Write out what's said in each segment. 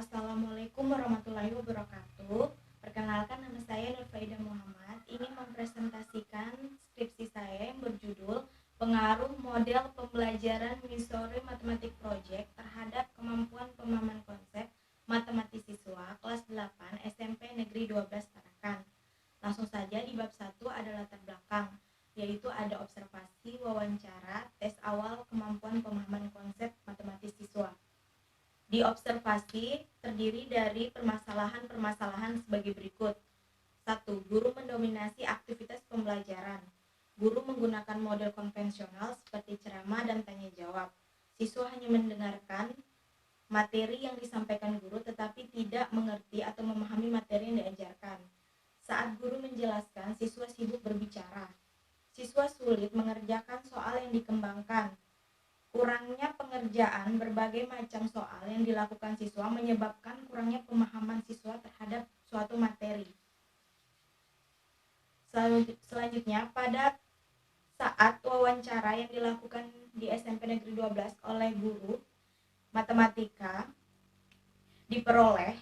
Assalamualaikum warahmatullahi wabarakatuh. Perkenalkan, nama saya Nurfaida Muhammad. Ingin mempresentasikan skripsi saya yang berjudul Pengaruh Model Pembelajaran Missouri Mathematics Project terhadap Kemampuan Pemahaman Konsep Matematis Siswa kelas 8 SMP Negeri 12 Tarakan. Langsung saja, di bab 1 ada latar belakang, yaitu ada observasi, wawancara, tes awal kemampuan pemahaman konsep matematis siswa. Di observasi terdiri dari permasalahan-permasalahan sebagai berikut. 1. Guru mendominasi aktivitas pembelajaran. Guru menggunakan model konvensional seperti ceramah dan tanya jawab. Siswa hanya mendengarkan materi yang disampaikan guru tetapi tidak mengerti atau memahami materi yang diajarkan. Saat guru menjelaskan, siswa sibuk berbicara. Siswa sulit mengerjakan soal yang dikembangkan. Kurangnya pengerjaan berbagai macam soal yang dilakukan siswa menyebabkan kurangnya pemahaman siswa terhadap suatu materi. Selanjutnya, pada saat wawancara yang dilakukan di SMP Negeri 12 oleh guru matematika, diperoleh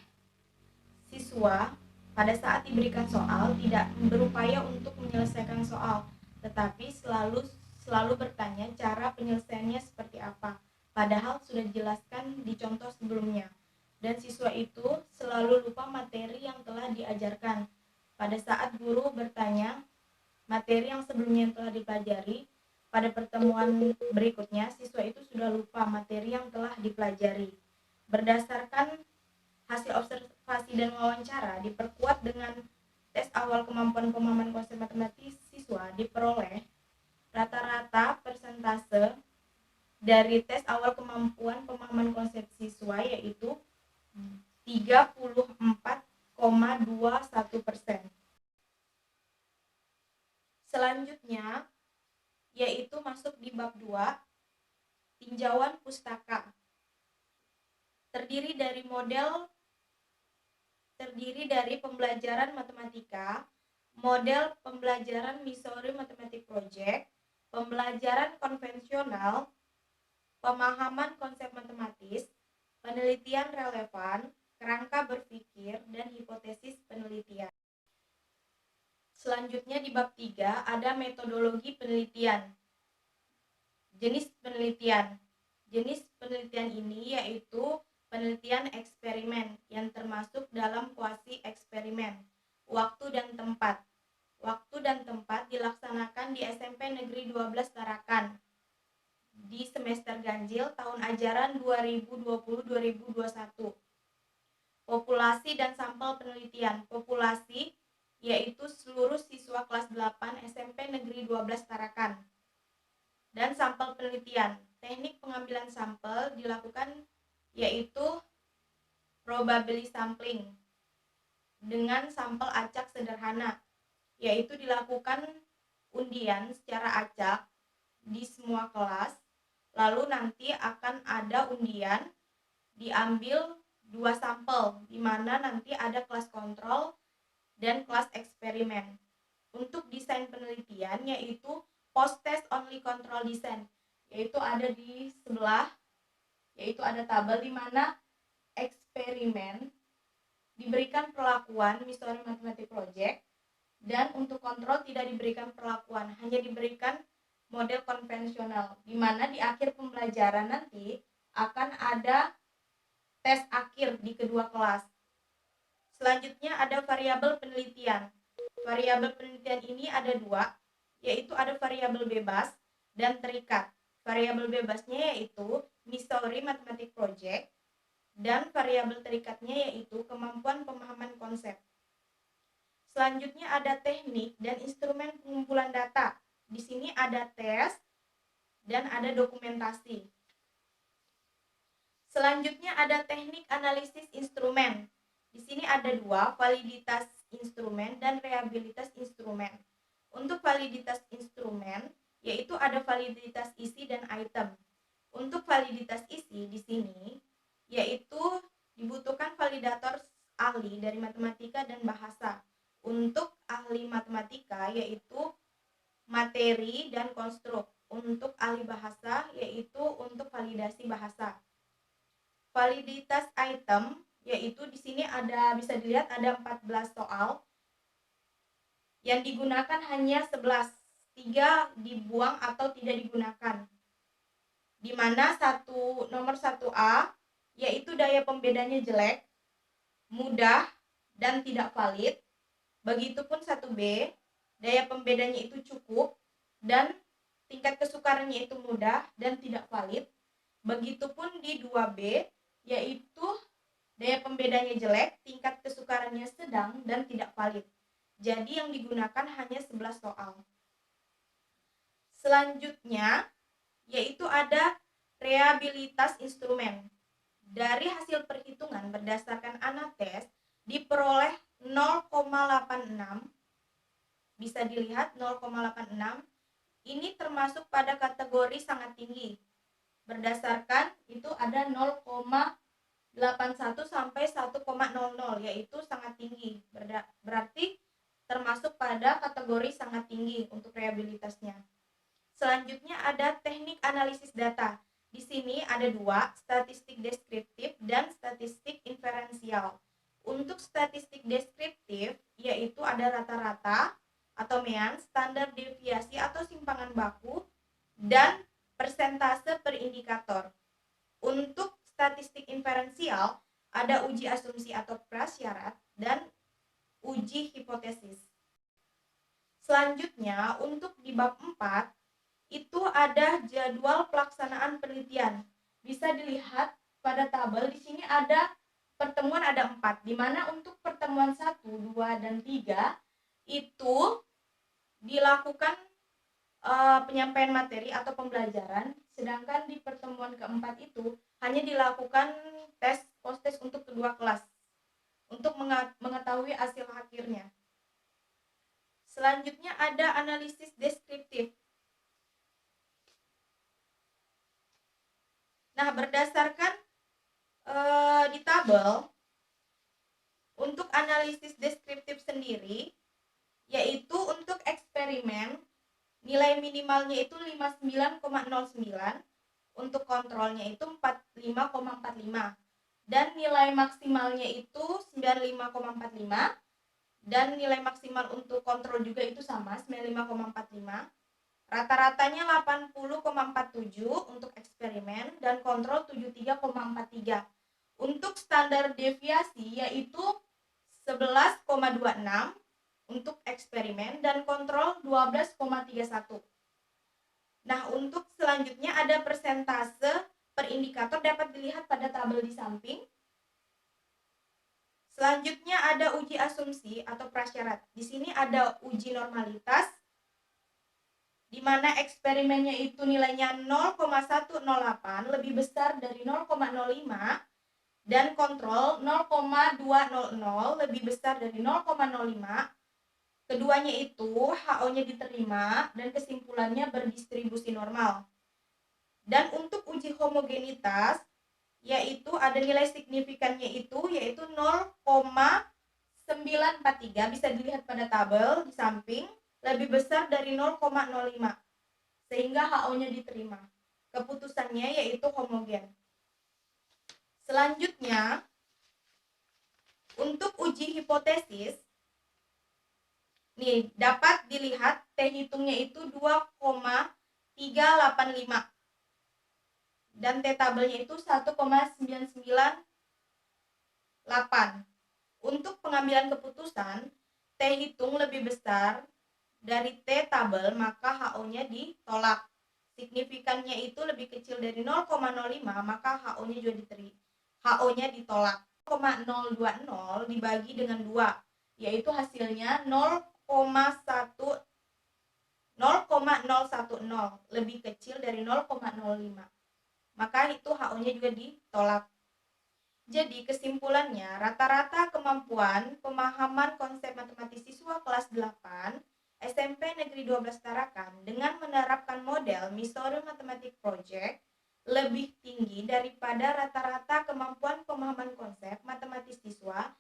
siswa pada saat diberikan soal tidak berupaya untuk menyelesaikan soal, tetapi selalu bertanya cara penyelesaiannya seperti apa, padahal sudah dijelaskan di contoh sebelumnya. Dan siswa itu selalu lupa materi yang telah diajarkan. Pada saat guru bertanya materi yang sebelumnya yang telah dipelajari, pada pertemuan berikutnya siswa itu sudah lupa materi yang telah dipelajari. Berdasarkan hasil observasi dan wawancara diperkuat dengan tes awal kemampuan pemahaman konsep matematis siswa, diperoleh rata-rata persentase dari tes awal kemampuan pemahaman konsep siswa yaitu 34,21%. Selanjutnya yaitu masuk di bab 2, tinjauan pustaka. Terdiri dari pembelajaran matematika, model pembelajaran Missouri Mathematics Project, pembelajaran konvensional, pemahaman konsep matematis, penelitian relevan, kerangka berpikir, dan hipotesis penelitian. Selanjutnya di bab 3 ada metodologi penelitian. Jenis penelitian. Jenis penelitian ini yaitu penelitian eksperimen yang termasuk dalam kuasi eksperimen. Waktu dan tempat. Waktu dan tempat dilaksanakan di SMP Negeri 12 Tarakan di semester ganjil tahun ajaran 2020-2021. Populasi dan sampel penelitian. Populasi yaitu seluruh siswa kelas 8 SMP Negeri 12 Tarakan. Dan sampel penelitian. Teknik pengambilan sampel dilakukan yaitu probability sampling dengan sampel acak sederhana, yaitu dilakukan undian secara acak di semua kelas, lalu nanti akan ada undian, diambil 2 sampel, di mana nanti ada kelas kontrol dan kelas eksperimen. Untuk desain penelitian yaitu post-test only control design, yaitu ada di sebelah, yaitu ada tabel di mana eksperimen diberikan perlakuan Missouri Mathematics Project, dan untuk kontrol tidak diberikan perlakuan, hanya diberikan model konvensional, di mana di akhir pembelajaran nanti akan ada tes akhir di kedua kelas. Selanjutnya ada variabel penelitian. Variabel penelitian ini ada 2, yaitu ada variabel bebas dan terikat. Variabel bebasnya yaitu Missouri Mathematics Project, dan variabel terikatnya yaitu kemampuan pemahaman konsep. Selanjutnya ada teknik dan instrumen pengumpulan data. Di sini ada tes dan ada dokumentasi. Selanjutnya ada teknik analisis instrumen. Di sini ada 2, validitas instrumen dan reliabilitas instrumen. Untuk validitas instrumen yaitu ada validitas isi dan item. Untuk validitas isi di sini yaitu dibutuhkan validator ahli dari matematika dan bahasa. Untuk ahli matematika yaitu materi dan konstruk. Untuk ahli bahasa yaitu untuk validasi bahasa. Validitas item yaitu di sini bisa dilihat ada 14 soal. Yang digunakan hanya 11, 3 dibuang atau tidak digunakan. Di mana nomor 1A yaitu daya pembedanya jelek, mudah, dan tidak valid. Begitupun 1B, daya pembedanya itu cukup dan tingkat kesukarannya itu mudah dan tidak valid. Begitupun di 2B, yaitu daya pembedanya jelek, tingkat kesukarannya sedang dan tidak valid. Jadi yang digunakan hanya 11 soal. Selanjutnya, yaitu ada reliabilitas instrumen. Dari hasil perhitungan berdasarkan ANATES diperoleh 0,86. Bisa dilihat 0,86. Ini termasuk pada kategori sangat tinggi. Berdasarkan itu ada 0,81 sampai 1,00, yaitu sangat tinggi. Berarti termasuk pada kategori sangat tinggi untuk reliabilitasnya. Selanjutnya ada teknik analisis data. Di sini ada 2, statistik deskriptif dan statistik inferensial. Untuk statistik deskriptif, yaitu ada rata-rata atau mean, standar deviasi atau simpangan baku, dan persentase per indikator. Untuk statistik inferensial, ada uji asumsi atau prasyarat dan uji hipotesis. Selanjutnya, untuk di bab 4, itu ada jadwal pelaksanaan penelitian. Bisa dilihat pada tabel, di sini ada pertemuan ada 4, di mana untuk pertemuan 1, 2, dan 3 itu dilakukan penyampaian materi atau pembelajaran, sedangkan di pertemuan keempat itu hanya dilakukan tes post-tes untuk kedua kelas untuk mengetahui hasil akhirnya. Selanjutnya ada analisis deskriptif. Nah, berdasarkan di tabel, untuk analisis deskriptif sendiri, yaitu untuk eksperimen, nilai minimalnya itu 59,09, untuk kontrolnya itu 45,45, dan nilai maksimalnya itu 95,45, dan nilai maksimal untuk kontrol juga itu sama, 95,45. Rata-ratanya 80,47 untuk eksperimen dan kontrol 73,43. Untuk standar deviasi yaitu 11,26 untuk eksperimen dan kontrol 12,31. Nah, untuk selanjutnya ada persentase per indikator, dapat dilihat pada tabel di samping. Selanjutnya ada uji asumsi atau prasyarat. Di sini ada uji normalitas, di mana eksperimennya itu nilainya 0,108 lebih besar dari 0,05 dan kontrol 0,200 lebih besar dari 0,05. Keduanya itu HO-nya diterima dan kesimpulannya berdistribusi normal. Dan untuk uji homogenitas, yaitu ada nilai signifikannya itu yaitu 0,943, bisa dilihat pada tabel di samping, lebih besar dari 0,05 sehingga HO-nya diterima. Keputusannya yaitu homogen. Selanjutnya, untuk uji hipotesis, nih dapat dilihat T hitungnya itu 2,385 dan T tabelnya itu 1,998. Untuk pengambilan keputusan, T hitung lebih besar dari T tabel, maka HO-nya ditolak. Signifikannya itu lebih kecil dari 0,05, maka HO-nya juga HO-nya ditolak. 0,020 dibagi dengan 2, yaitu hasilnya 0,010, lebih kecil dari 0,05. Maka itu HO-nya juga ditolak. Jadi kesimpulannya, rata-rata kemampuan pemahaman konsep matematis siswa kelas 8 SMP Negeri 12 Tarakan dengan menerapkan model Missouri Mathematics Project lebih tinggi daripada rata-rata kemampuan pemahaman konsep matematis siswa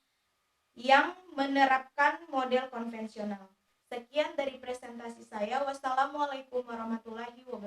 yang menerapkan model konvensional. Sekian dari presentasi saya. Wassalamualaikum warahmatullahi wabarakatuh.